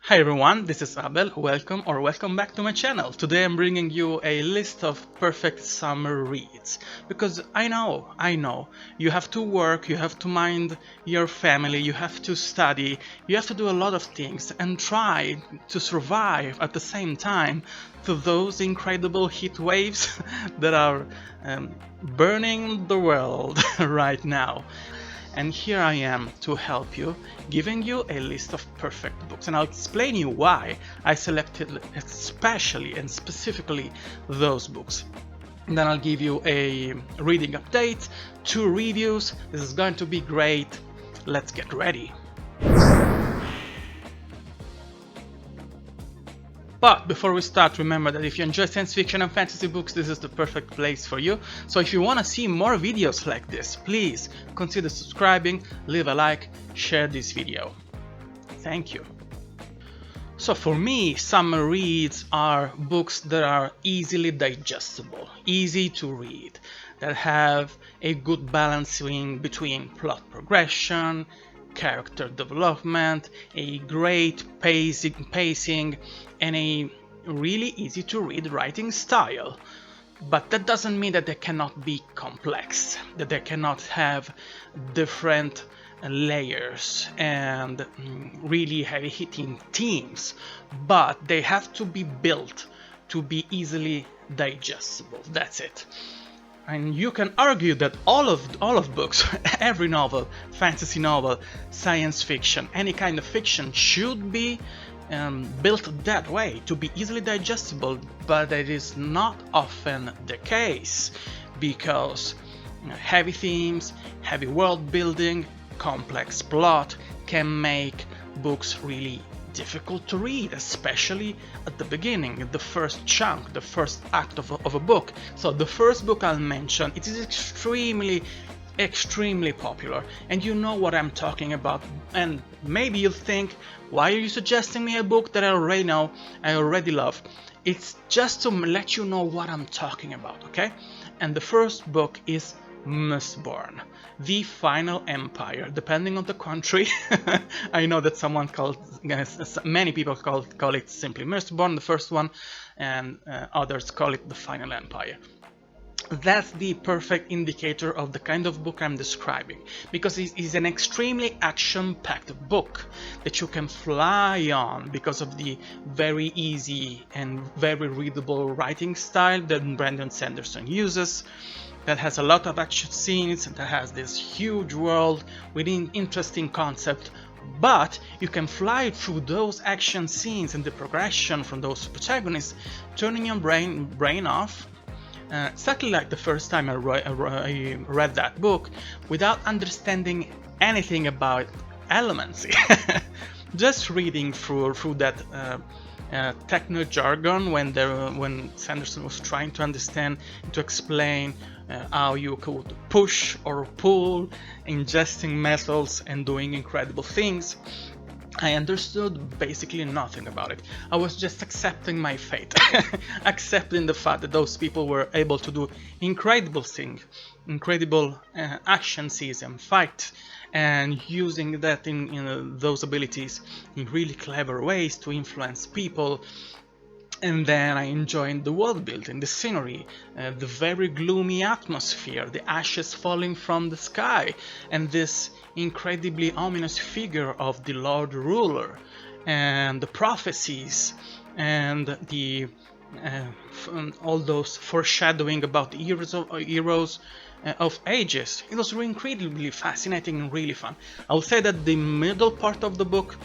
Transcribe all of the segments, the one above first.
Hi everyone, this is Abel. Welcome back to my channel. Today I'm bringing you a list of perfect summer reads. Because I know, you have to work, you have to mind your family, you have to study, you have to do a lot of things and try to survive at the same time to those incredible heat waves that are burning the world right now. And here I am to help you, giving you a list of perfect books, and I'll explain you why I selected especially and specifically those books. And then I'll give you a reading update, 2 reviews. This is going to be great. Let's get ready. But before we start, remember that if you enjoy science fiction and fantasy books, this is the perfect place for you. So if you want to see more videos like this, please consider subscribing, leave a like, share this video. Thank you. So for me, summer reads are books that are easily digestible, easy to read, that have a good balancing between plot progression, character development, a great pacing, and a really easy to read writing style. But that doesn't mean that they cannot be complex, that they cannot have different layers and really heavy hitting themes, but they have to be built to be easily digestible. That's it. And you can argue that all of books, every novel, fantasy novel, science fiction, any kind of fiction should be built that way, to be easily digestible, but that is not often the case, because heavy themes, heavy world building, complex plot can make books really difficult to read, especially at the beginning, the first chunk, the first act of a book. So the first book I'll mention, it is extremely popular, and you know what I'm talking about. And maybe you'll think, why are you suggesting me a book that I already know, I already love? It's just to let you know what I'm talking about, okay? And the first book is Mistborn, The Final Empire, depending on the country. I know that many people call it simply Mistborn, the first one, and others call it The Final Empire. That's the perfect indicator of the kind of book I'm describing, because it is an extremely action-packed book that you can fly on because of the very easy and very readable writing style that Brandon Sanderson uses, that has a lot of action scenes, that has this huge world with an interesting concept. But you can fly through those action scenes and the progression from those protagonists, turning your brain off, exactly like the first time I read that book, without understanding anything about elements. Just reading through that techno jargon when Sanderson was trying to understand, to explain how you could push or pull, ingesting metals and doing incredible things. I understood basically nothing about it. I was just accepting my fate, accepting the fact that those people were able to do incredible things, incredible action scenes and fight, and using that in those abilities in really clever ways to influence people. And then I enjoyed the world building, the scenery, the very gloomy atmosphere, the ashes falling from the sky, and this incredibly ominous figure of the Lord Ruler, and the prophecies, and the all those foreshadowing about the heroes of ages. It was incredibly fascinating and really fun. I will say that the middle part of the book,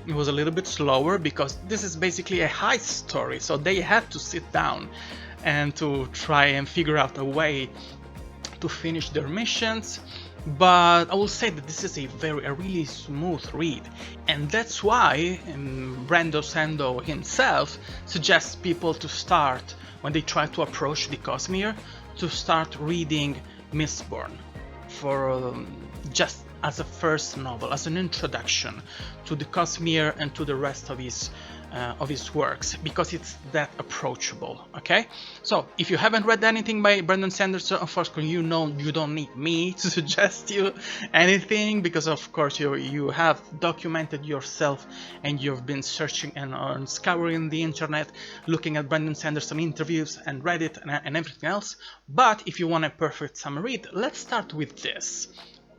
it was a little bit slower, because this is basically a heist story, so they had to sit down and to try and figure out a way to finish their missions. But I will say that this is a really smooth read, and that's why Brando Sando himself suggests people to start, when they try to approach the Cosmere, to start reading Mistborn for just as a first novel, as an introduction to the Cosmere and to the rest of his of his works, because it's that approachable. Okay, so if you haven't read anything by Brandon Sanderson, of course you know you don't need me to suggest you anything, because of course you have documented yourself and you've been searching and scouring the internet, looking at Brandon Sanderson interviews and Reddit and everything else. But if you want a perfect summer read, let's start with this.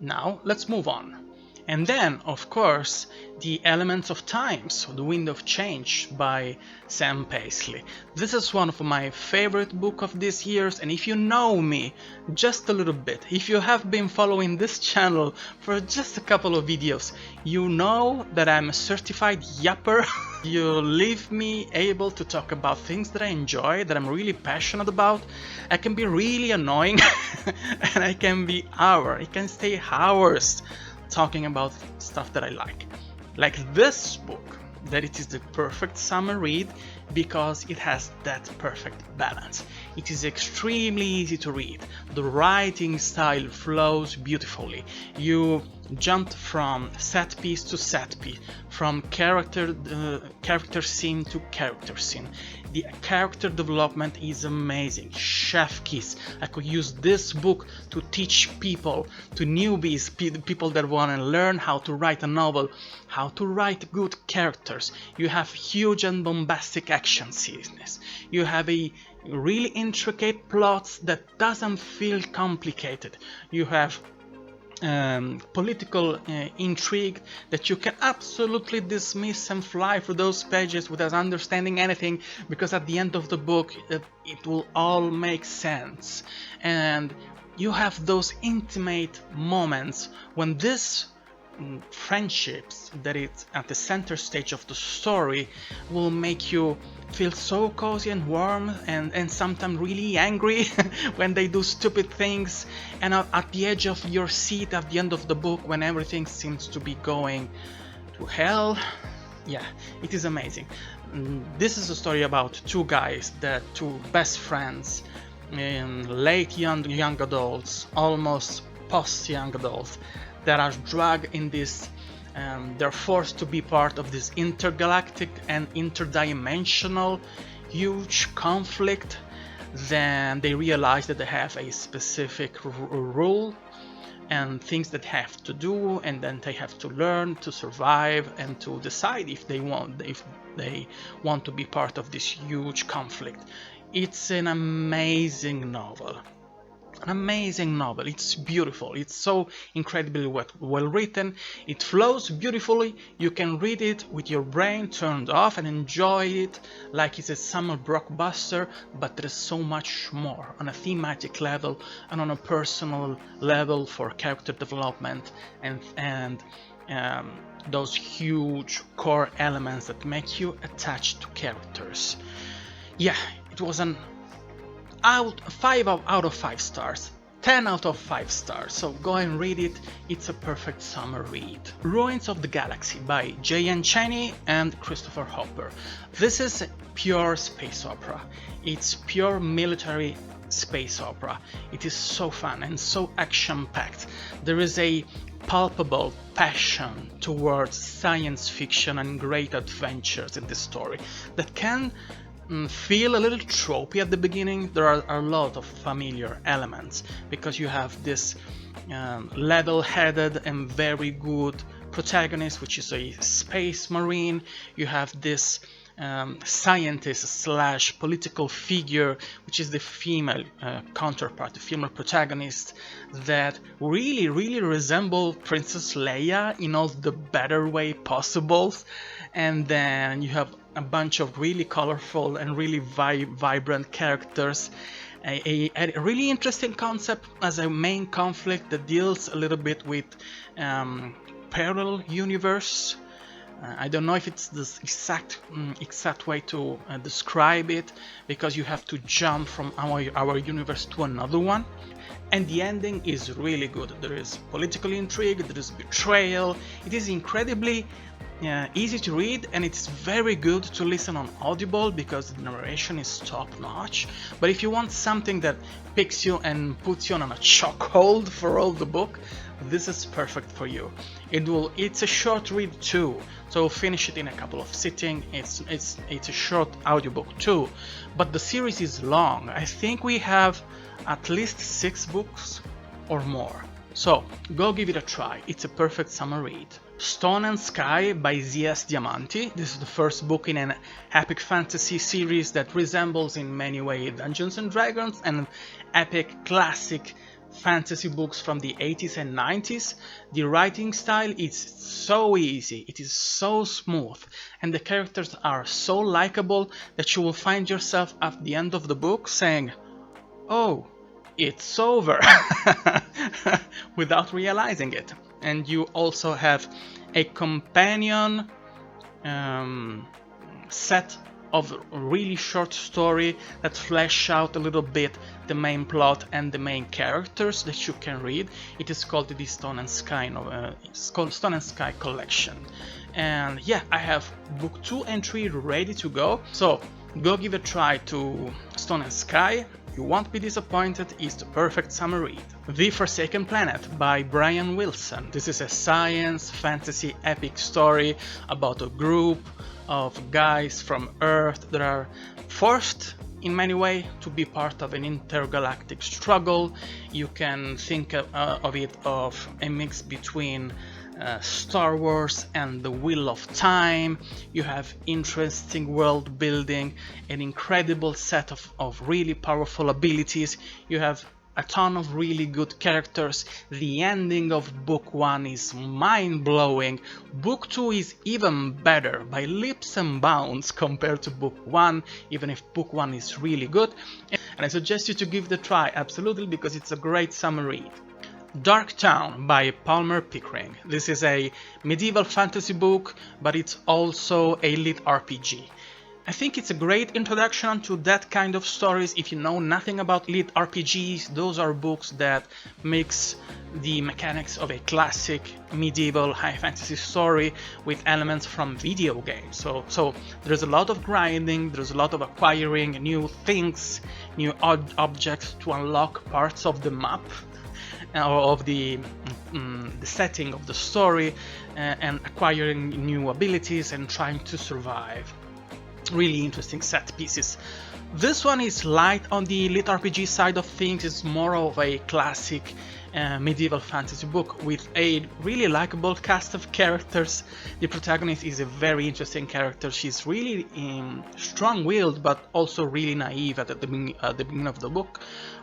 Now let's move on. And then, of course, The Elements of Time, so The Wind of Change by Sam Paisley. This is one of my favorite books of this year, and if you know me just a little bit, if you have been following this channel for just a couple of videos, you know that I'm a certified yapper. You leave me able to talk about things that I enjoy, that I'm really passionate about. I can be really annoying, and I can stay hours talking about stuff that I like this book, that it is the perfect summer read because it has that perfect balance. It is extremely easy to read. The writing style flows beautifully. You jump from set piece to set piece, from character scene to character scene. The character development is amazing. Chef kiss. I could use this book to teach people, to newbies, people that want to learn how to write a novel, how to write good characters. You have huge and bombastic action scenes. You have a really intricate plots that doesn't feel complicated. You have political intrigue that you can absolutely dismiss and fly through those pages without understanding anything, because at the end of the book it will all make sense. And you have those intimate moments when this friendships that it's at the center stage of the story will make you feel so cozy and warm, and sometimes really angry when they do stupid things, and at the edge of your seat at the end of the book when everything seems to be going to hell. Yeah, it is amazing. This is a story about two best friends, late young adults, almost post young adults, that are dragged in this, they're forced to be part of this intergalactic and interdimensional huge conflict. Then they realize that they have a specific rule and things that have to do, and then they have to learn to survive and to decide if they want to be part of this huge conflict. It's an amazing novel. It's beautiful. It's so incredibly well written. It flows beautifully. You can read it with your brain turned off and enjoy it like it's a summer blockbuster, but there is so much more on a thematic level and on a personal level for character development and those huge core elements that make you attached to characters. Yeah, it was an 5 out of 5 stars, 10 out of 5 stars, so go and read it. It's a perfect summer read. Ruins of the Galaxy by J.N. Chaney and Christopher Hopper. This is pure space opera. It's pure military space opera. It is so fun and so action-packed. There is a palpable passion towards science fiction and great adventures in this story that can feel a little tropey at the beginning. There are a lot of familiar elements because you have this level-headed and very good protagonist, which is a space marine. You have this scientist slash political figure, which is the female counterpart, the female protagonist, that really resemble Princess Leia in all the better way possible. And then you have a bunch of really colorful and really vibrant characters. A really interesting concept as a main conflict that deals a little bit with parallel universe. I don't know if it's the exact way to describe it, because you have to jump from our universe to another one. And the ending is really good. There is political intrigue, there is betrayal. It is incredibly easy to read, and it's very good to listen on Audible because the narration is top notch. But if you want something that picks you and puts you on a chokehold for all the book, this is perfect for you. It's a short read too, so finish it in a couple of sittings. It's a short audiobook too, but the series is long. I think we have at least 6 books or more. So go give it a try. It's a perfect summer read. Stone and Sky by ZS Diamanty. This is the first book in an epic fantasy series that resembles in many ways Dungeons and Dragons and epic classic fantasy books from the 80s and 90s. The writing style is so easy, it is so smooth, and the characters are so likable that you will find yourself at the end of the book saying, "Oh, it's over," without realizing it. And you also have a companion set of really short story that flesh out a little bit the main plot and the main characters that you can read. It is called the Stone and Sky Stone and Sky collection. And yeah, I have book 2 and 3 ready to go, so go give a try to Stone and Sky. You won't be disappointed. It's the perfect summer read. The Forsaken Planet by Brian Wilson. This is a science fantasy epic story about a group of guys from Earth that are forced in many ways to be part of an intergalactic struggle. You can think of it of a mix between Star Wars and the Wheel of Time. You have interesting world building, an incredible set of really powerful abilities. You have a ton of really good characters. The ending of book 1 is mind-blowing. Book 2 is even better by leaps and bounds compared to book 1, even if book 1 is really good. And I suggest you to give it a try, absolutely, because it's a great summer read. Dark Town by Palmet Pickering. This is a medieval fantasy book, but it's also a lit RPG. I think it's a great introduction to that kind of stories. If you know nothing about lit RPGs, those are books that mix the mechanics of a classic medieval high fantasy story with elements from video games. So there's a lot of grinding, there's a lot of acquiring new things, new objects to unlock parts of the map, of the setting of the story, and acquiring new abilities and trying to survive. Really interesting set pieces. This one is light on the lit RPG side of things. It's more of a classic medieval fantasy book with a really likable cast of characters. The protagonist is a very interesting character. She's really strong-willed but also really naive at the beginning of the book,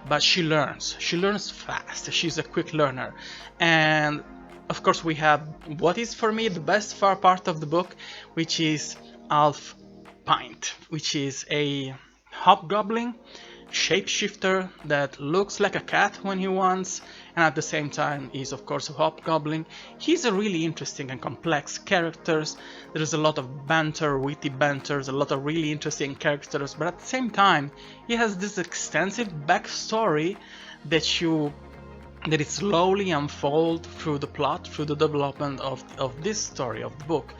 but she learns fast. She's a quick learner. And of course we have what is for me the best far part of the book, which is Alf Pint, which is a hobgoblin shapeshifter that looks like a cat when he wants, and at the same time is of course a hobgoblin. He's a really interesting and complex character. There's a lot of banter, witty banters, a lot of really interesting characters, but at the same time he has this extensive backstory that it slowly unfolds through the plot, through the development of this story of the book.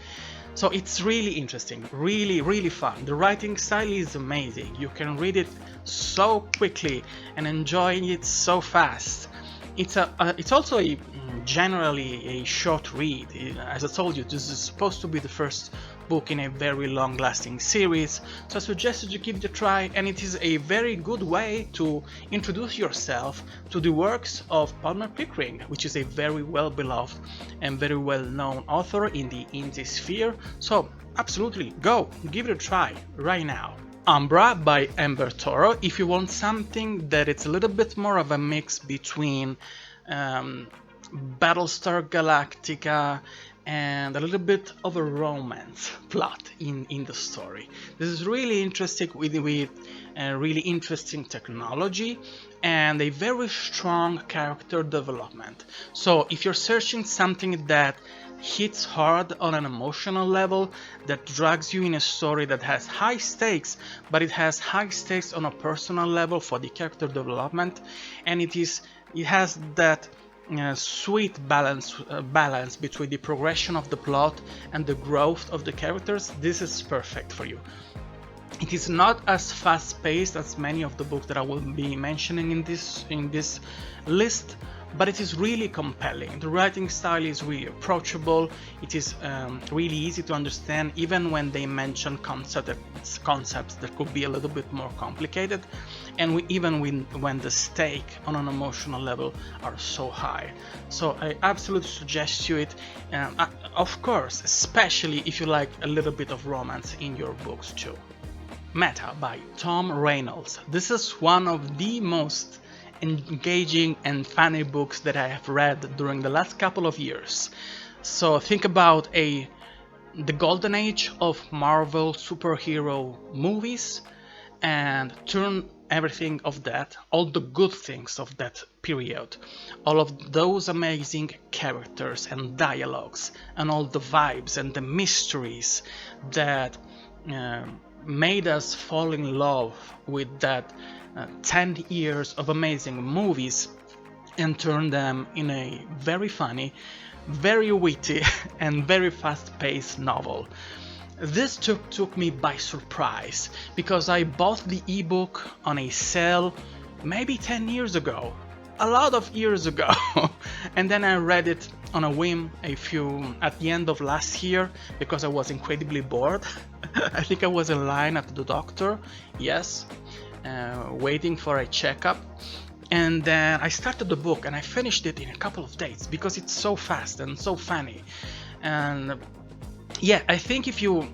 So it's really interesting, really fun. The writing style is amazing. You can read it so quickly and enjoy it so fast. It's also generally a short read. As I told you, this is supposed to be the first book in a very long-lasting series, so I suggest you give it a try, and it is a very good way to introduce yourself to the works of Palmet Pickering, which is a very well-beloved and very well-known author in the indie sphere. So absolutely, go give it a try right now. Umbra by Toro. If you want something that it's a little bit more of a mix between Battlestar Galactica and a little bit of a romance plot in the story. This is really interesting with really interesting technology and a very strong character development. So if you're searching something that hits hard on an emotional level, that drags you in a story that has high stakes, but it has high stakes on a personal level for the character development, and it has that sweet balance between the progression of the plot and the growth of the characters, this is perfect for you. It is not as fast-paced as many of the books that I will be mentioning in this list, but it is really compelling. The writing style is really approachable. It is really easy to understand, even when they mention concepts that could be a little bit more complicated, and even when the stake on an emotional level are so high. So I absolutely suggest you it, of course, especially if you like a little bit of romance in your books too. Meta by Tom Reynolds. This is one of the most engaging and funny books that I have read during the last couple of years. So think about the golden age of Marvel superhero movies, and turn everything of that, all the good things of that period, all of those amazing characters and dialogues, and all the vibes and the mysteries that made us fall in love with that 10 years of amazing movies, and turn them in a very funny, very witty and very fast-paced novel. This took me by surprise, because I bought the ebook on a sale maybe 10 years ago, a lot of years ago, and then I read it on a whim at the end of last year, because I was incredibly bored. I think I was in line at the doctor, yes, waiting for a checkup, and then I started the book and I finished it in a couple of days because it's so fast and so funny. And yeah, I think if you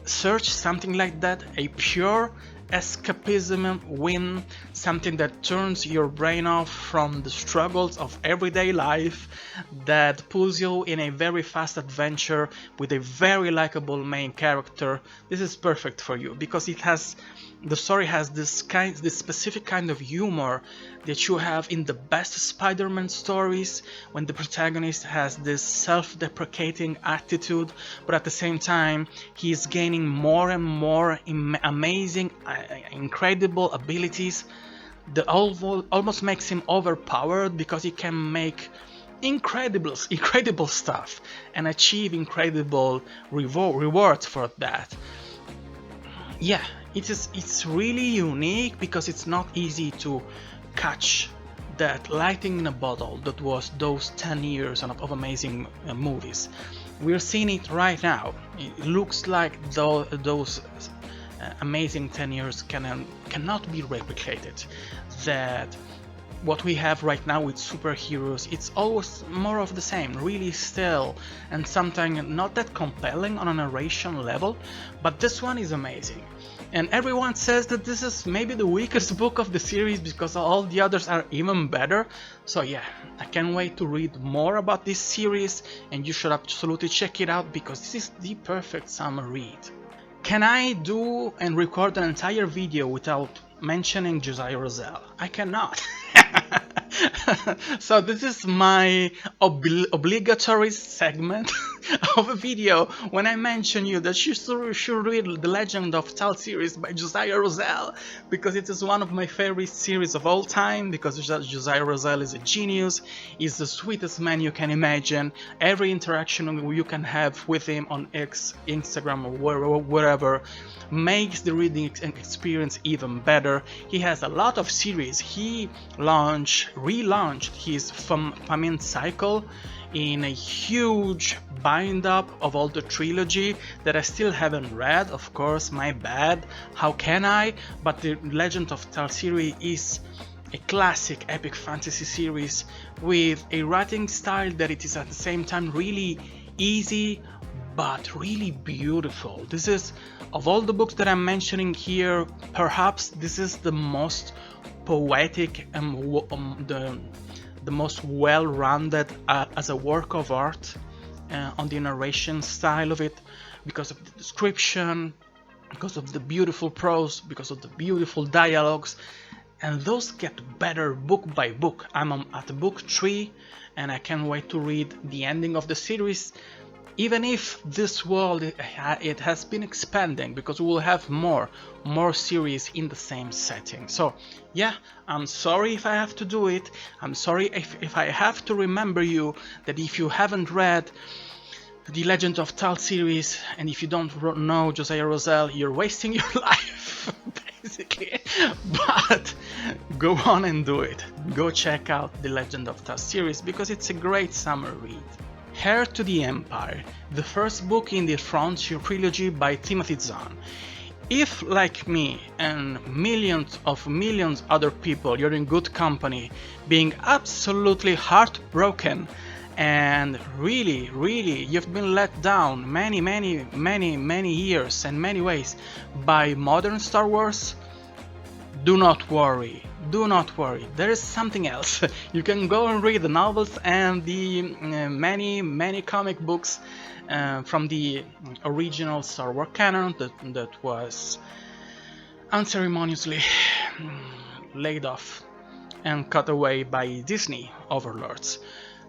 search something like that, a pure escapism win, something that turns your brain off from the struggles of everyday life, that pulls you in a very fast adventure with a very likable main character, this is perfect for you, because the story has this specific kind of humor that you have in the best Spider-Man stories, when the protagonist has this self-deprecating attitude, but at the same time he is gaining more and more amazing, incredible abilities that almost makes him overpowered, because he can make incredible stuff and achieve incredible rewards for that. Yeah, it's really unique, because it's not easy to catch that lightning in a bottle that was those 10 years of amazing movies. We're seeing it right now. It looks like those amazing 10 years cannot be replicated. That what we have right now with superheroes, it's always more of the same, really still, and sometimes not that compelling on a narration level, but this one is amazing. And everyone says that this is maybe the weakest book of the series, because all the others are even better. So yeah, I can't wait to read more about this series, and you should absolutely check it out, because this is the perfect summer read. Can I do and record an entire video without mentioning Josiah Rosell? I cannot. So this is my obligatory segment of a video when I mention you that you should read The Legend of Tal series by Josiah Rosell, because it is one of my favorite series of all time, because Josiah Rosell is a genius, he's the sweetest man you can imagine. Every interaction you can have with him on Instagram or wherever makes the reading experience even better. He has a lot of series. He relaunched his Famine Cycle in a huge bind up of all the trilogy that I still haven't read, of course, my bad, how can I? But the Legend of Tal series is a classic epic fantasy series with a writing style that it is at the same time really easy but really beautiful. This is, of all the books that I'm mentioning here, perhaps this is the most poetic and the most well-rounded as a work of art on the narration style of it, because of the description, because of the beautiful prose, because of the beautiful dialogues, and those get better book by book. I'm at book 3 and I can't wait to read the ending of the series, even if this world it has been expanding, because we will have more series in the same setting. So yeah, I'm sorry if I have to do it. I'm sorry if I have to remember you that if you haven't read the Legend of Tal series, and if you don't know Josiah Rosell, you're wasting your life. basically. But go on and do it. Go check out the Legend of Tusk series because it's a great summer read. Heir to the Empire, the first book in the Frontier trilogy by Timothy Zahn. If, like me and millions other people, you're in good company, being absolutely heartbroken and really you've been let down many years and many ways by modern Star Wars, do not worry. Do not worry, there is something else. You can go and read the novels and the many comic books from the original Star Wars canon that was unceremoniously laid off and cut away by Disney overlords.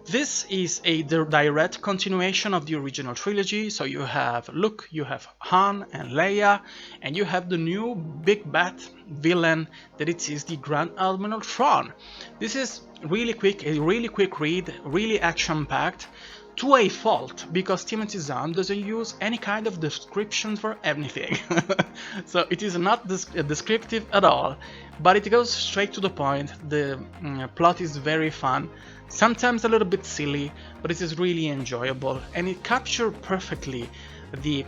This is a direct continuation of the original trilogy, so you have Luke, you have Han and Leia, and you have the new big bad villain that it is the Grand Admiral Thrawn. This is a really quick read, really action-packed, to a fault, because Timothy Zahn doesn't use any kind of description for anything. So it is not descriptive at all, but it goes straight to the point. The plot is very fun, sometimes a little bit silly, but it is really enjoyable, and it captures perfectly the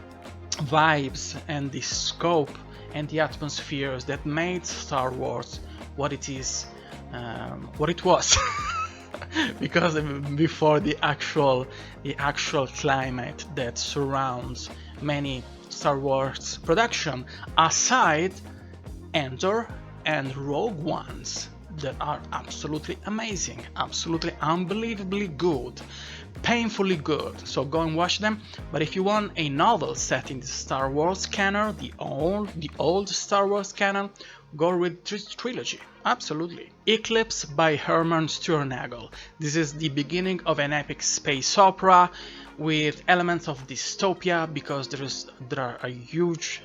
vibes and the scope and the atmospheres that made Star Wars what it is, what it was. Because before the actual climate that surrounds many Star Wars production, aside Endor and Rogue Ones that are absolutely amazing, absolutely unbelievably good, painfully good, so go and watch them. But if you want a novel set in the Star Wars canon, the old Star Wars canon, go read this trilogy, absolutely. Eclipse by Herman Steuernagel. This is the beginning of an epic space opera with elements of dystopia, because there are a huge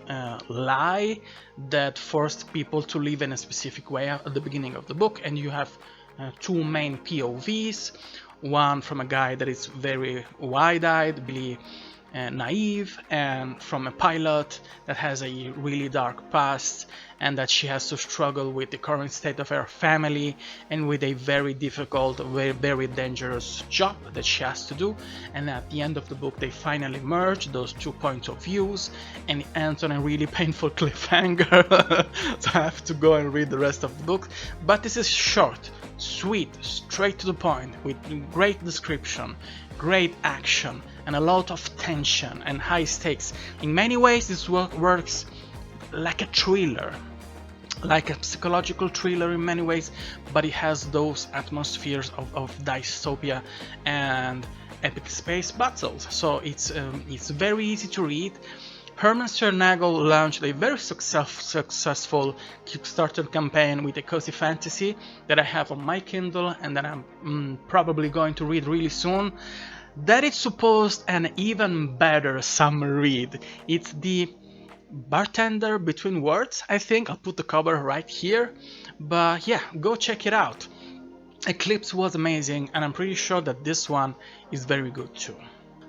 lie that forced people to live in a specific way at the beginning of the book, and you have two main POVs, one from a guy that is very wide-eyed, really naive, and from a pilot that has a really dark past and that she has to struggle with the current state of her family and with a very difficult, very dangerous job that she has to do. And at the end of the book they finally merge those two points of views, and it ends on a really painful cliffhanger. So I have to go and read the rest of the book. But this is short, sweet, straight to the point, with great description, great action, and a lot of tension and high stakes. In many ways this works like a thriller, like a psychological thriller in many ways, but it has those atmospheres of dystopia and epic space battles. So it's very easy to read. Herman Steuernagel launched a very successful Kickstarter campaign with a cozy fantasy that I have on my Kindle and that I'm probably going to read really soon. That is supposed an even better summer read. It's the Bartender between Wurts, I think. I'll put the cover right here. But yeah, go check it out. Eclipse was amazing, and I'm pretty sure that this one is very good too.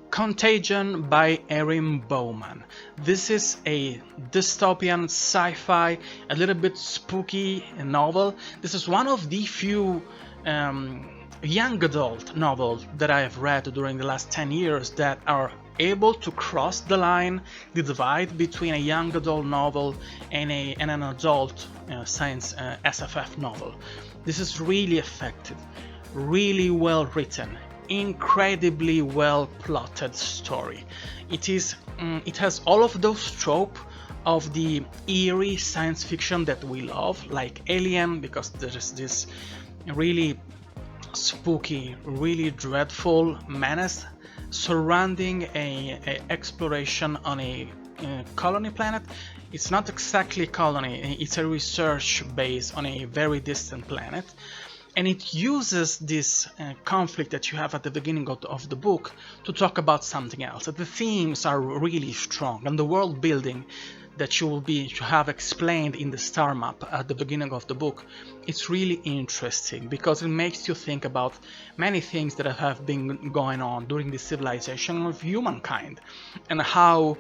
Contagioin by Erin Bowman. This is a dystopian sci-fi, a little bit spooky novel. This is one of the few young adult novels that I have read during the last 10 years that are able to cross the line, the divide between a young adult novel and an adult science SFF novel. This is really effective, really well written, incredibly well plotted story. It has all of those tropes of the eerie science fiction that we love, like Alien, because there is this really spooky, really dreadful menace surrounding a exploration on a colony planet. It's not exactly a colony, it's a research base on a very distant planet, and it uses this conflict that you have at the beginning of the book to talk about something else. The themes are really strong, and the world building that you have explained in the star map at the beginning of the book, it's really interesting because it makes you think about many things that have been going on during the civilization of humankind, and how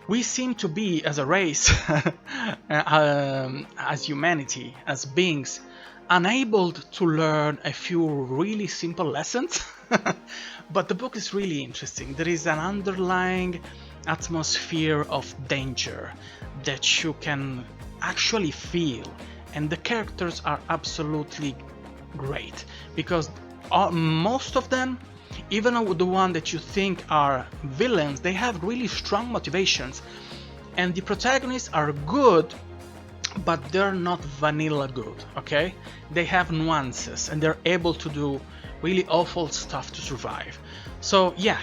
We seem to be, as a race, as humanity, as beings, unable to learn a few really simple lessons. But the book is really interesting. There is an underlying atmosphere of danger that you can actually feel, and the characters are absolutely great because most of them, even the one that you think are villains, they have really strong motivations, and the protagonists are good, but they're not vanilla good, okay? They have nuances and they're able to do really awful stuff to survive. So yeah,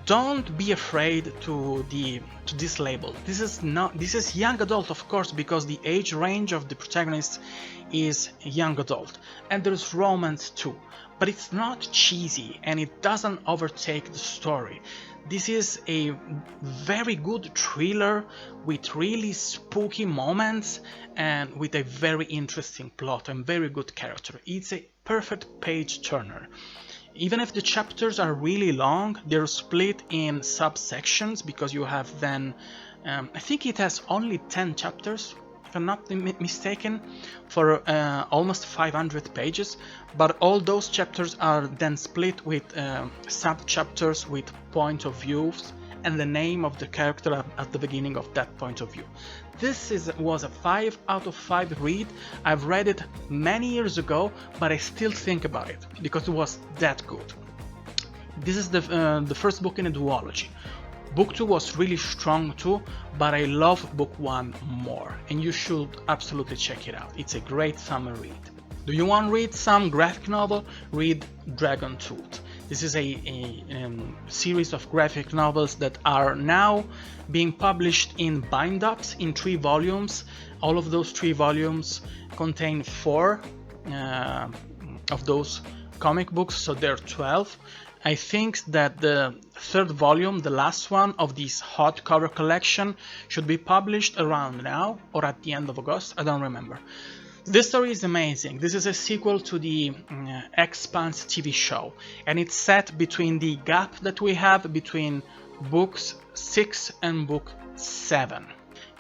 don't be afraid to this label. This is young adult, of course, because the age range of the protagonist is young adult, and there's romance too, but it's not cheesy and it doesn't overtake the story. This is a very good thriller with really spooky moments and with a very interesting plot and very good character. It's a perfect page turner. Even if the chapters are really long, they're split in subsections because you have then, I think it has only 10 chapters, if I'm not mistaken, for almost 500 pages, but all those chapters are then split with sub-chapters with point of views and the name of the character at the beginning of that point of view. This was a 5 out of 5 read. I've read it many years ago, but I still think about it because it was that good. This is the first book in a duology. Book 2 was really strong too, but I love book 1 more, and you should absolutely check it out. It's a great summer read. Do you want to read some graphic novel? Read Dragon Tooth. This is a series of graphic novels that are now being published in bind-ups in 3 volumes. All of those 3 volumes contain 4 of those comic books, so there are 12. I think that the 3rd volume, the last one of this hardcover collection, should be published around now or at the end of August, I don't remember. This story is amazing. This is a sequel to the Expanse TV show, and it's set between the gap that we have between books 6 and book 7.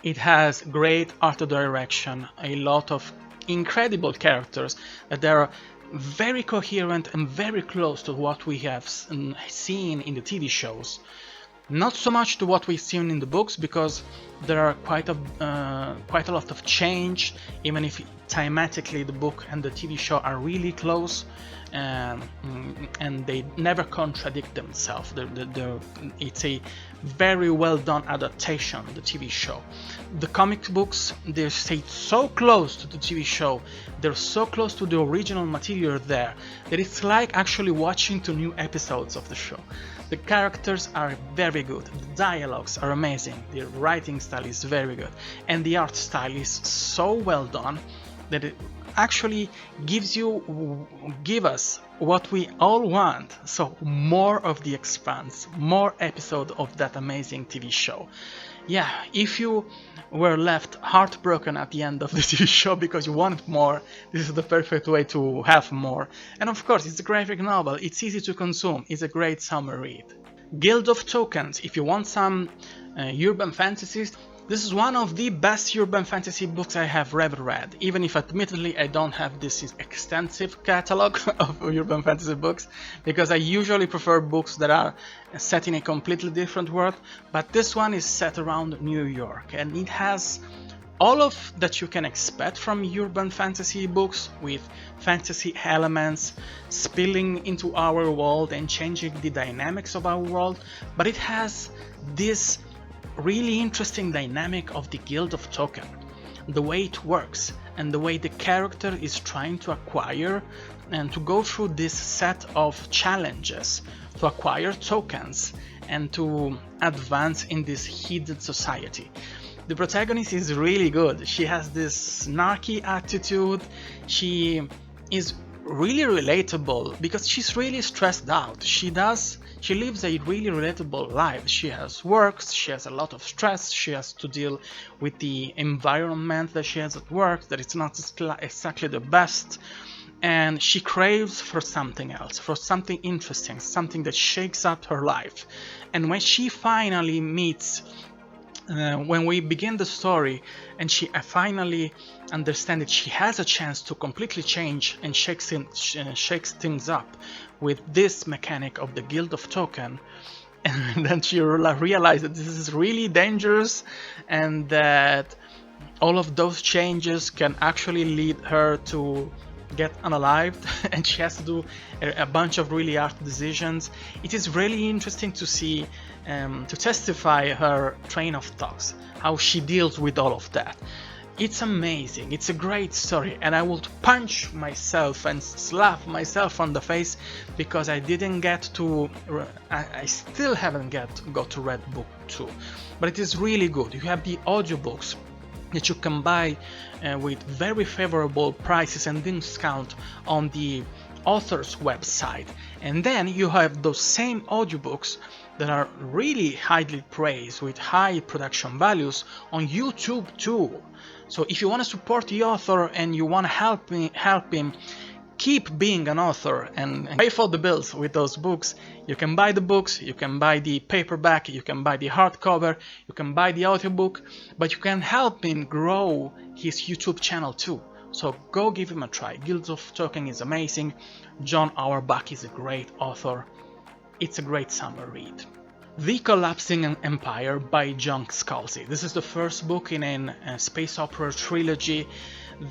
It has great art direction, a lot of incredible characters that are very coherent and very close to what we have seen in the TV shows. Not so much to what we've seen in the books, because there are quite a lot of change, even if thematically the book and the TV show are really close, and they never contradict themselves. It's a very well done adaptation, the TV show. The comic books, they stay so close to the TV show, they're so close to the original material there, that it's like actually watching 2 new episodes of the show. The characters are very good, the dialogues are amazing, the writing style is very good, and the art style is so well done that it actually give us what we all want. So more of the Expanse, more episodes of that amazing TV show. Yeah, if you were left heartbroken at the end of the TV show because you wanted more, this is the perfect way to have more. And of course, it's a graphic novel, it's easy to consume, it's a great summer read. Guild of Tokens, if you want some urban fantasies, this is one of the best urban fantasy books I have ever read, even if admittedly I don't have this extensive catalog of urban fantasy books, because I usually prefer books that are set in a completely different world, but this one is set around New York, and it has all of that you can expect from urban fantasy books, with fantasy elements spilling into our world and changing the dynamics of our world, but it has this really interesting dynamic of the Guild of Token, the way it works and the way the character is trying to acquire and to go through this set of challenges to acquire tokens and to advance in this hidden society. The protagonist is really good. She has this snarky attitude. She is really relatable because she's really stressed out. She lives a really relatable life. She has work, she has a lot of stress, she has to deal with the environment that she has at work, that it's not exactly the best, and she craves for something else, for something interesting, something that shakes up her life. And when she finally meets when we begin the story and she finally understands that she has a chance to completely change and shakes things up with this mechanic of the Guild of Token, and then she realized that this is really dangerous and that all of those changes can actually lead her to get unalived and she has to do a bunch of really hard decisions. It is really interesting to see, to testify her train of thoughts, how she deals with all of that. It's amazing, it's a great story, and I would punch myself and slap myself on the face because I didn't get to, I still haven't got to read book 2, but it is really good. You have the audiobooks that you can buy with very favorable prices and discount on the author's website, and then you have those same audiobooks that are really highly praised with high production values on YouTube too. So if you want to support the author and you want to help him keep being an author and pay for the bills with those books, you can buy the books, you can buy the paperback, you can buy the hardcover, you can buy the audiobook, but you can help him grow his YouTube channel too. So go give him a try. Guild of Token is amazing. John Auerbach is a great author. It's a great summer read. The Collapsing Empire by John Scalzi. This is the first book in a space opera trilogy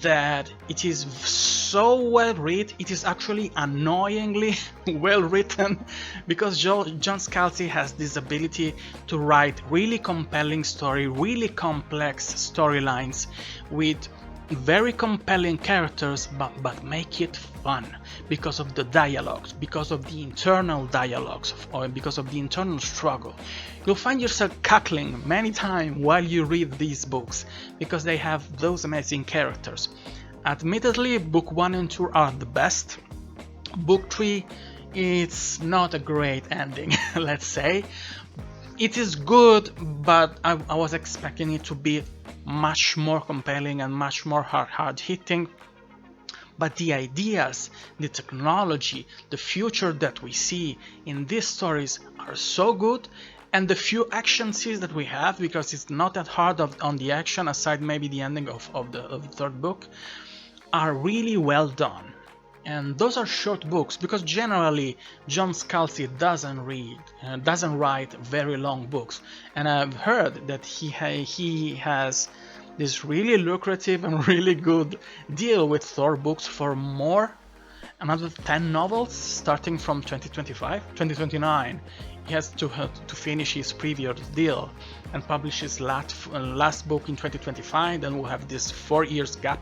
that it is so well written. It is actually annoyingly well written because John Scalzi has this ability to write really compelling story, really complex storylines with very compelling characters, but make it fun because of the dialogues, because of the internal dialogues, or because of the internal struggle. You'll find yourself cackling many times while you read these books because they have those amazing characters. Admittedly, book 1 and 2 are the best. Book 3, it's not a great ending, let's say. It is good, but I was expecting it to be much more compelling and much more hard hitting. But the ideas, the technology, the future that we see in these stories are so good, and the few action scenes that we have, because it's not that hard on the action aside maybe the ending of the third book, are really well done. And those are short books because generally John Scalzi doesn't write very long books, and I've heard that he has this really lucrative and really good deal with Thor books for another 10 novels starting from 2029. He has to finish his previous deal and publish his last book in 2025, then we'll have this 4 years gap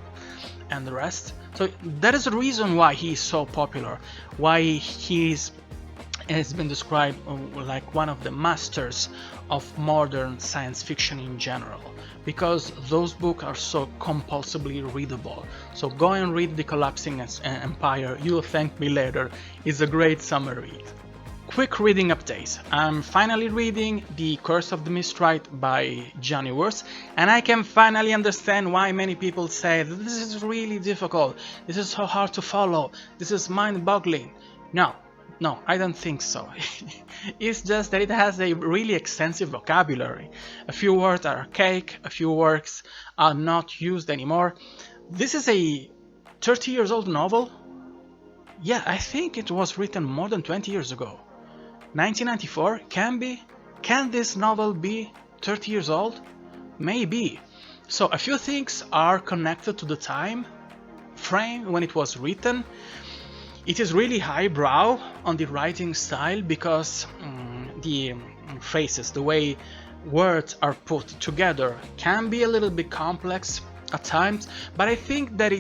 and the rest. So that is the reason why he's so popular, why has been described like one of the masters of modern science fiction in general, because those books are so compulsively readable. So go and read The Collapsing Empire, you'll thank me later. It's a great summer read. Quick reading updates. I'm finally reading The Curse of the Mistwraith by Janny Wurts, and I can finally understand why many people say that this is really difficult, this is so hard to follow, this is mind-boggling. No, I don't think so. It's just that it has a really extensive vocabulary. A few words are archaic, a few words are not used anymore. This is a 30 years old novel. Yeah, I think it was written more than 20 years ago. 1994? Can this novel be 30 years old? Maybe. So a few things are connected to the time frame when it was written. It is really highbrow on the writing style because the phrases, the way words are put together can be a little bit complex at times, but I think that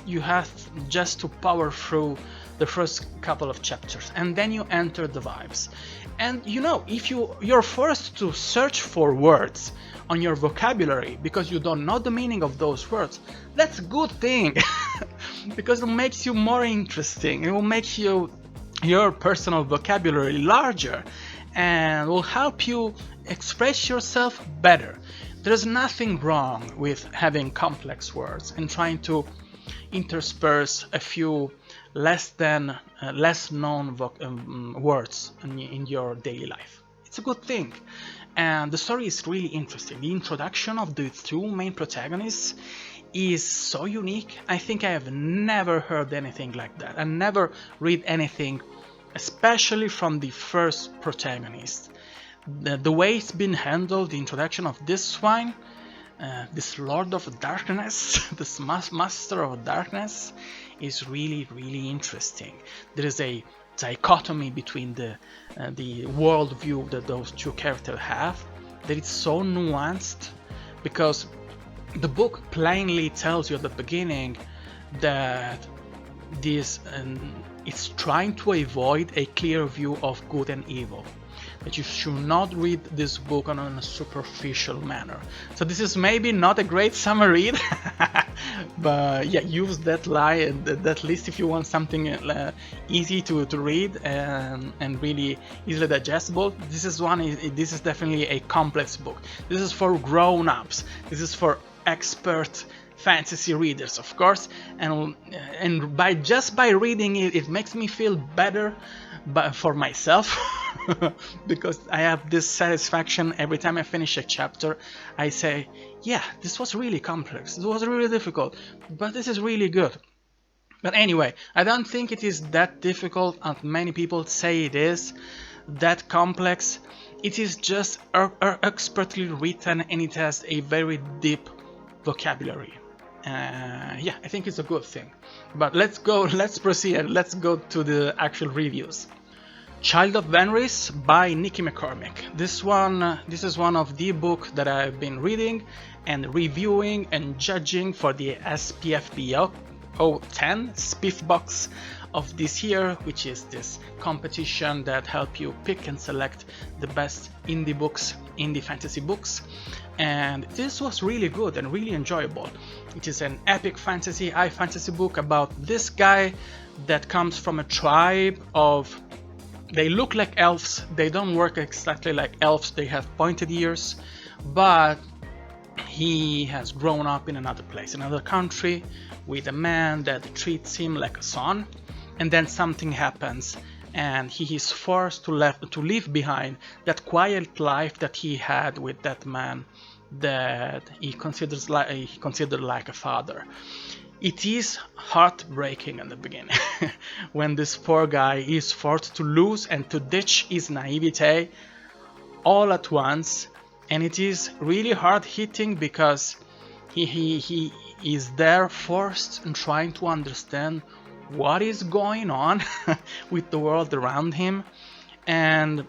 you have just to power through the first couple of chapters and then you enter the vibes. And if you're forced to search for words on your vocabulary because you don't know the meaning of those words, that's a good thing because it makes you more interesting. It will make your personal vocabulary larger and will help you express yourself better. There's nothing wrong with having complex words and trying to intersperse a few less known words in your daily life. It's a good thing. and the story is really interesting. The introduction of the two main protagonists is so unique. I think I have never heard anything like that. I never read anything, especially from the first protagonist. The way it's been handled, the introduction of this swine, this Lord of Darkness, this Master of Darkness, is really, really interesting. There is a dichotomy between the worldview that those two characters have, that it's so nuanced, because the book plainly tells you at the beginning that this it's trying to avoid a clear view of good and evil, that you should not read this book on a superficial manner. So this is maybe not a great summer read, but yeah, use that line, that list, if you want something easy to read and really easily digestible. This is definitely a complex book. This is for grown-ups. This is for expert fantasy readers, of course, and by reading it, it makes me feel better for myself because I have this satisfaction every time I finish a chapter. I say, yeah, this was really complex, this was really difficult, but this is really good. But anyway, I don't think it is that difficult as many people say it is, that complex. It is just expertly written, and it has a very deep vocabulary. Yeah, I think it's a good thing. But let's proceed, let's go to the actual reviews. Child of Vanris by Nikki McCormick. This is one of the books that I've been reading and reviewing and judging for the SPFBO 010 Spiff box of this year, which is this competition that help you pick and select the best indie fantasy books. And this was really good and really enjoyable. It is an epic fantasy, high fantasy book about this guy that comes from a tribe of, they look like elves, they don't work exactly like elves, they have pointed ears, but he has grown up in another place, another country, with a man that treats him like a son, and then something happens and he is forced to leave behind that quiet life that he had with that man that he considered like a father. It is heartbreaking in the beginning when this poor guy is forced to lose and to ditch his naivete all at once, and it is really hard hitting because he is there forced and trying to understand what is going on with the world around him. And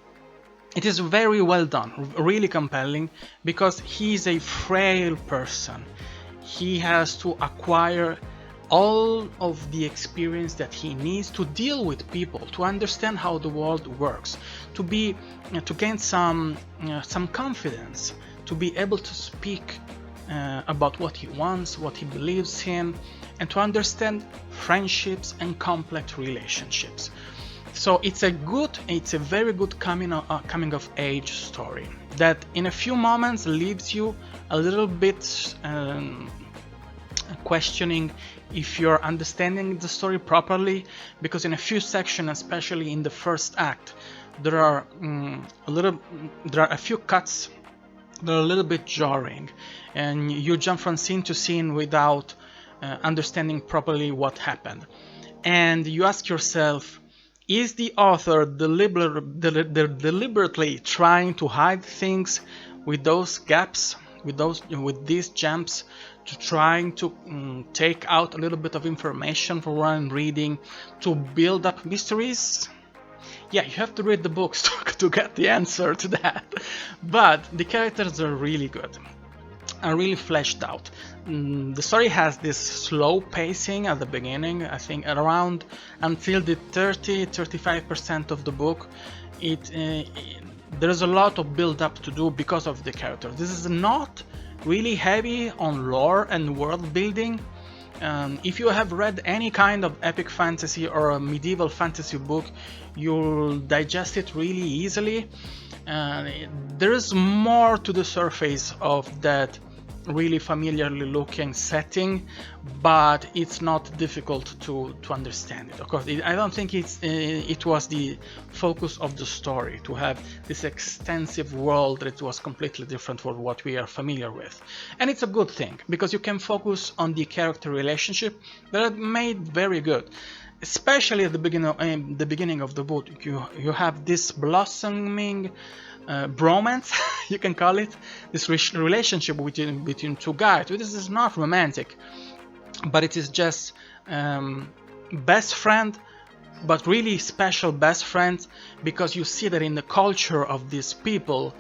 it is very well done, really compelling, because he is a frail person. He has to acquire all of the experience that he needs to deal with people, to understand how the world works, to gain some confidence, to be able to speak about what he wants, what he believes in, and to understand friendships and complex relationships. So it's a very good coming of age story that in a few moments leaves you a little bit questioning if you're understanding the story properly, because in a few sections, especially in the first act, there are a few cuts that are a little bit jarring, and you jump from scene to scene without understanding properly what happened, and you ask yourself, is the author deliberately trying to hide things with those gaps, with these jumps, to trying to take out a little bit of information from what I'm reading to build up mysteries? Yeah, you have to read the books to get the answer to that. But the characters are really good, are really fleshed out. The story has this slow pacing at the beginning, I think around until the 30-35% of the book. There's a lot of build up to do because of the characters. This is not really heavy on lore and world building. If you have read any kind of epic fantasy or a medieval fantasy book, you'll digest it really easily. There is more to the surface of that really familiarly looking setting, but it's not difficult to understand it. Of course, I don't think it was the focus of the story to have this extensive world that was completely different from what we are familiar with. And it's a good thing, because you can focus on the character relationship that are made very good. Especially at the beginning of the book, you have this blossoming bromance, you can call it, this relationship between two guys. This is not romantic, but it is just best friend, but really special best friends, because you see that in the culture of these people,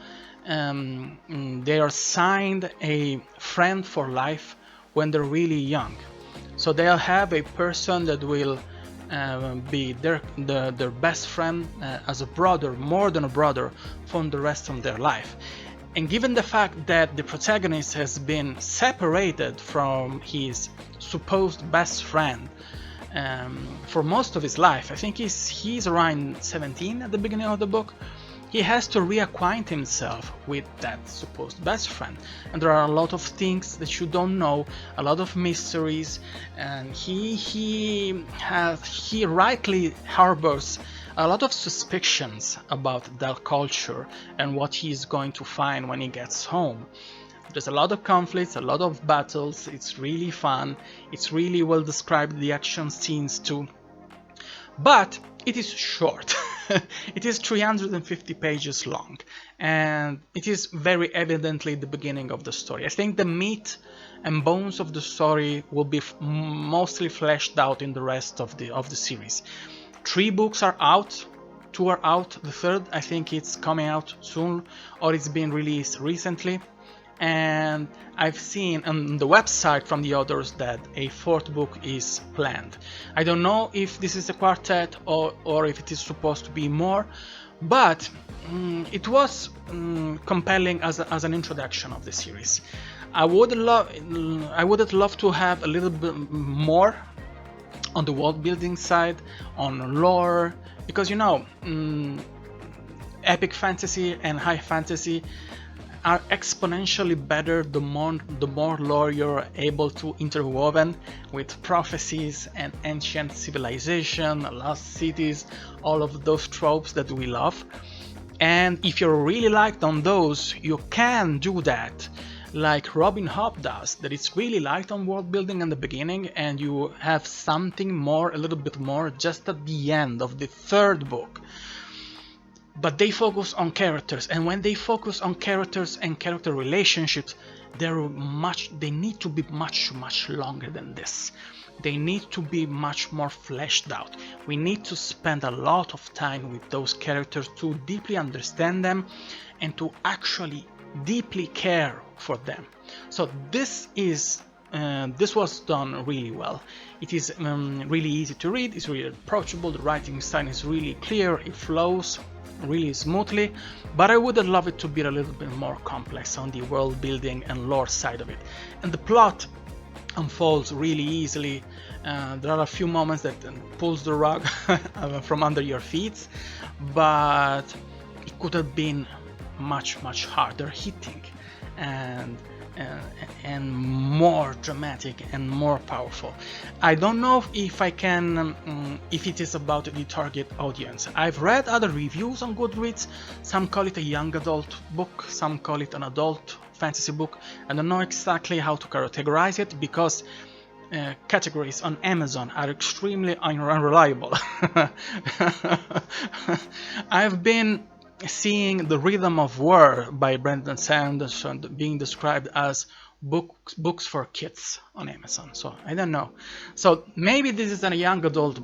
they are assigned a friend for life when they're really young. So they'll have a person that will be their best friend as a brother, more than a brother, for the rest of their life. And given the fact that the protagonist has been separated from his supposed best friend for most of his life, I think he's around 17 at the beginning of the book, he has to reacquaint himself with that supposed best friend. And there are a lot of things that you don't know, a lot of mysteries, and he rightly harbors a lot of suspicions about that culture and what he's going to find when he gets home. There's a lot of conflicts, a lot of battles. It's really fun. It's really well described, the action scenes too. But it is short. It is 350 pages long, and it is very evidently the beginning of the story. I think the meat and bones of the story will be mostly fleshed out in the rest of the series. 3 books are out, 2 are out, the third I think it's coming out soon, or it's been released recently. And I've seen on the website from the authors that a 4th book is planned. I don't know if this is a quartet or if it is supposed to be more, but it was compelling as an introduction of the series. I would have loved to have a little bit more on the world building side, on lore, because epic fantasy and high fantasy are exponentially better the more lore you're able to interwoven with prophecies and ancient civilization, lost cities, all of those tropes that we love. And if you're really light on those, you can do that like Robin Hobb does, that it's really light on world building in the beginning, and you have something more, a little bit more, just at the end of the 3rd book. But they focus on characters, and when they focus on characters and character relationships, they need to be much longer than this. They need to be much more fleshed out. We need to spend a lot of time with those characters to deeply understand them and to actually deeply care for them. So this was done really well. It is really easy to read, it's really approachable, the writing style is really clear, it flows really smoothly, but I would have loved it to be a little bit more complex on the world building and lore side of it. And the plot unfolds really easily. There are a few moments that pulls the rug from under your feet, but it could have been much harder hitting and more dramatic and more powerful. I don't know if I can, if it is about the target audience. I've read other reviews on Goodreads. Some call it a young adult book, some call it an adult fantasy book. I don't know exactly how to categorize it, because categories on Amazon are extremely unreliable. I've been seeing The Rhythm of War by Brandon Sanderson being described as books for kids on Amazon, so I don't know. So maybe this is a young adult.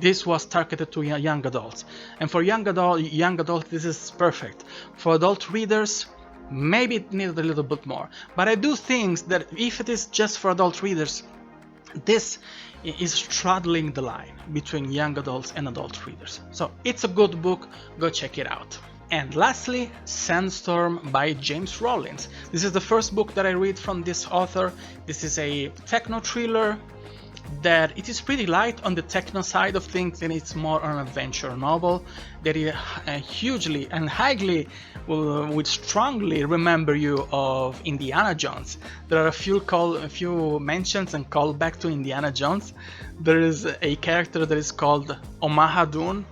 This was targeted to young adults, and for young adult this is perfect. For adult readers, maybe it needed a little bit more. But I do think that if it is just for adult readers, this is straddling the line between young adults and adult readers. So it's a good book, go check it out. And lastly, Sandstorm by James Rollins. This is the first book that I read from this author. This is a techno thriller that it is pretty light on the techno side of things, and it's more an adventure novel that is hugely and highly would strongly remember you of Indiana Jones. There are a few mentions and callback to Indiana Jones. There is a character that is called Omaha Dune.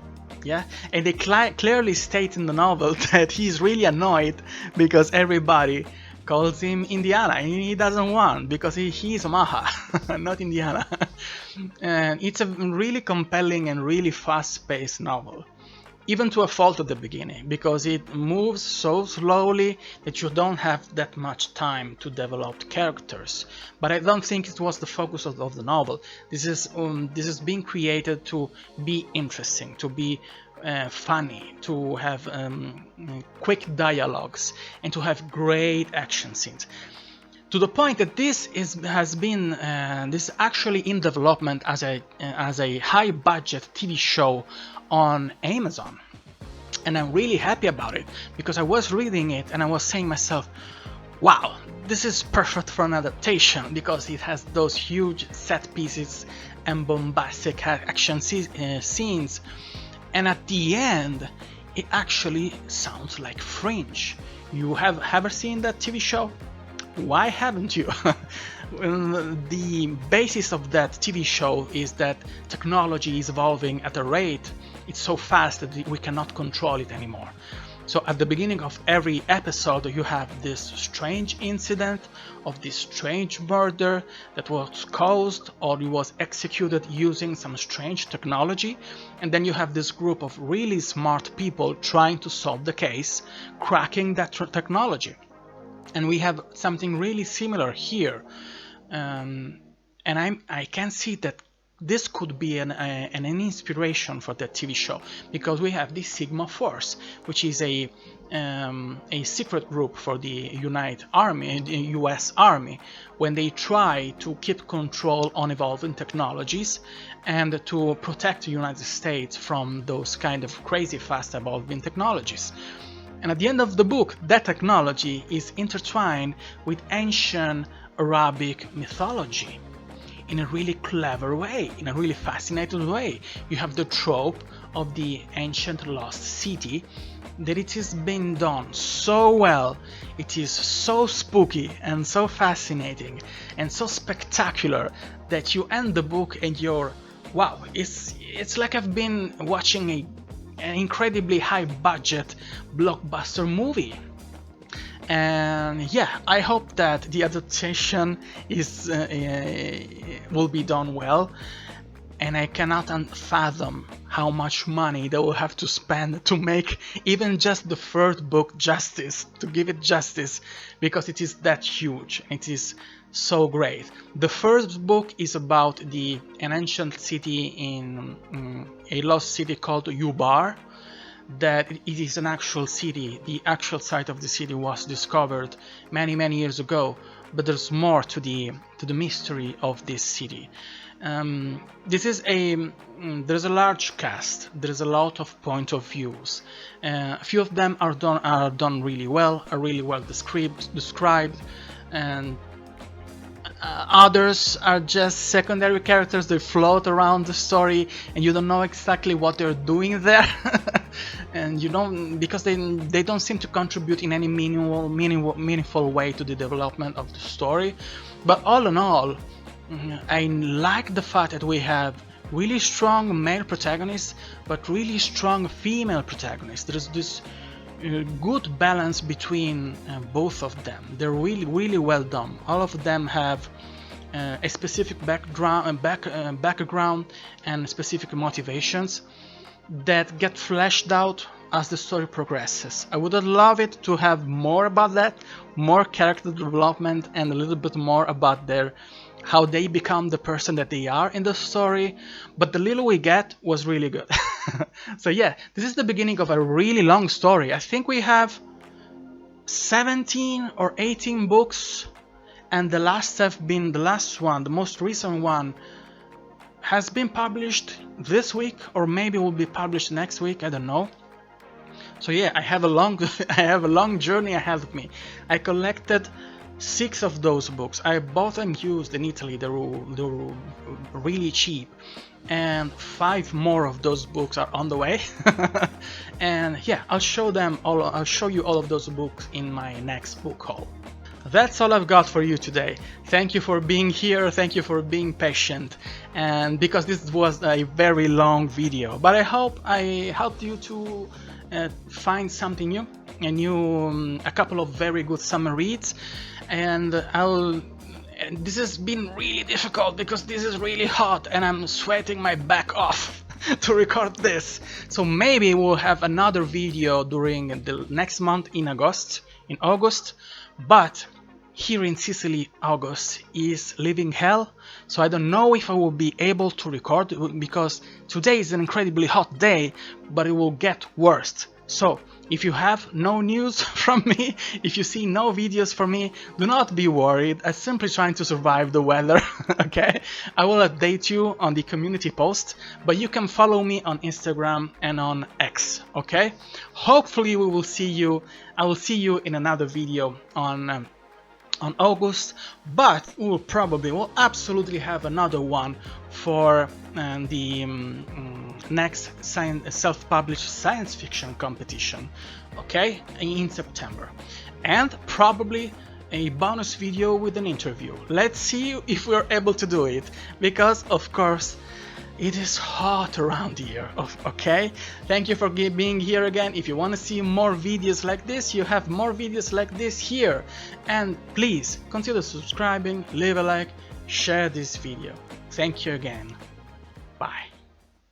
Yeah, and they clearly state in the novel that he's really annoyed because everybody calls him Indiana, and he doesn't want, because he's Omaha, not Indiana. And it's a really compelling and really fast-paced novel, even to a fault at the beginning, because it moves so slowly that you don't have that much time to develop characters. But I don't think it was the focus of the novel. This is being created to be interesting, to be funny, to have quick dialogues, and to have great action scenes. To the point that this has been actually in development as a high budget TV show on Amazon, and I'm really happy about it, because I was reading it and I was saying myself, wow, this is perfect for an adaptation, because it has those huge set pieces and bombastic action scenes, and at the end it actually sounds like Fringe. You have ever seen that TV show? Why haven't you? The basis of that TV show is that technology is evolving at a rate, it's so fast that we cannot control it anymore. So at the beginning of every episode you have this strange incident of this strange murder that was caused or it was executed using some strange technology, and then you have this group of really smart people trying to solve the case, cracking that technology. And we have something really similar here, and I can see that this could be an inspiration for that TV show, because we have the Sigma Force, which is a secret group for the US Army, when they try to keep control on evolving technologies and to protect the United States from those kind of crazy fast evolving technologies. And at the end of the book, that technology is intertwined with ancient Arabic mythology in a really clever way, in a really fascinating way. You have the trope of the ancient lost city, that it is being done so well. It is so spooky and so fascinating and so spectacular that you end the book and you're, wow, it's like I've been watching an incredibly high budget blockbuster movie. And yeah, I hope that the adaptation will be done well, and I cannot fathom how much money they will have to spend to make even just the first book justice, to give it justice, because it is that huge, it is so great. The first book is about an ancient city in a lost city called Ubar, that it is an actual city. The actual site of the city was discovered many years ago, but there's more to the mystery of this city. There's a large cast. There's a lot of point of views. A few of them are done really well, are really well described, and others are just secondary characters. They float around the story and you don't know exactly what they're doing there. And you don't, because they don't seem to contribute in any meaningful way to the development of the story. But all in all, I like the fact that we have really strong male protagonists but really strong female protagonists. There's this good balance between both of them. They're really well done. All of them have a specific background and specific motivations that get fleshed out as the story progresses. I would love it to have more about that, more character development, and a little bit more about how they become the person that they are in the story, but the little we get was really good. So yeah, this is the beginning of a really long story. I think we have 17 or 18 books, and the most recent one has been published this week, or maybe will be published next week, I don't know. So yeah, I have a long journey ahead of me. I collected 6 of those books. I bought them used in Italy. They were really cheap, and 5 more of those books are on the way. And yeah, I'll show you all of those books in my next book haul. That's all I've got for you today. Thank you for being here, thank you for being patient, and because this was a very long video, but I hope I helped you to find something new, a couple of very good summer reads. And this has been really difficult because this is really hot and I'm sweating my back off to record this. So maybe we'll have another video during the next month in August, but here in Sicily, August is living hell, so I don't know if I will be able to record, because today is an incredibly hot day, but it will get worse. So if you have no news from me, if you see no videos from me, do not be worried. I'm simply trying to survive the weather. Okay, I will update you on the community post, but you can follow me on Instagram and on X. Okay, hopefully I will see you in another video on August, but we'll absolutely have another one for the next self-published science fiction competition, okay, in September, and probably a bonus video with an interview. Let's see if we're able to do it, because of course it is hot around here, okay? Thank you for being here again. If you want to see more videos like this, you have more videos like this here. And please consider subscribing, leave a like, share this video. Thank you again. Bye.